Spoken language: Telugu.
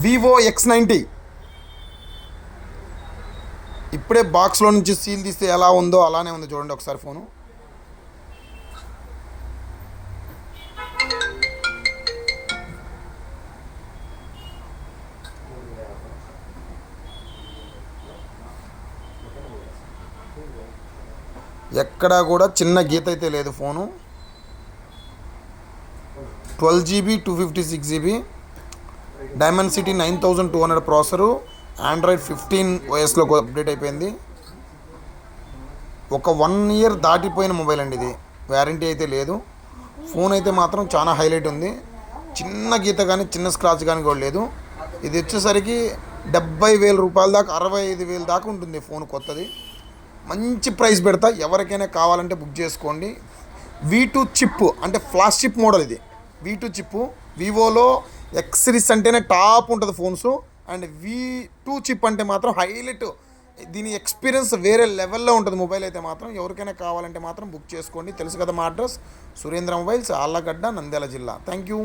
వివో X90 ఇప్పుడే బాక్స్లో నుంచి సీల్ తీస్తే ఎలా ఉందో అలానే ఉంది చూడండి ఒకసారి ఫోను. ఎక్కడా కూడా చిన్న గీత అయితే లేదు phone. 12 GB 256 GB Dimensity 9200 processor, Android 15 OSలో అప్డేట్ అయిపోయింది. ఒక 1 ఇయర్ దాటిపోయిన మొబైల్ అండి ఇది. వ్యారంటీ అయితే లేదు. ఫోన్ అయితే మాత్రం చాలా హైలైట్ ఉంది. చిన్న గీత కానీ చిన్న స్క్రాచ్ కానీ కూడా లేదు. ఇది వచ్చేసరికి 70,000 రూపాయల దాకా 65,000 దాకా ఉంటుంది ఫోన్ కొత్తది. మంచి ప్రైస్ పెడతా, ఎవరికైనా కావాలంటే బుక్ చేసుకోండి. V2 చిప్ అంటే ఫ్లాష్ చిప్ మోడల్ ఇది. V2 చిప్ వివోలో X సిరీస్ అంటేనే టాప్ ఉంటుంది ఫోన్స్. అండ్ V2 చిప్ అంటే మాత్రం హైలైట్. దీని ఎక్స్పీరియన్స్ వేరే లెవెల్లో ఉంటుంది మొబైల్ అయితే మాత్రం. ఎవరికైనా కావాలంటే మాత్రం బుక్ చేసుకోండి. తెలుసు కదా మా అడ్రస్, సురేంద్ర మొబైల్స్, ఆళ్ళగడ్డ, నంద్యాల జిల్లా. Thank you.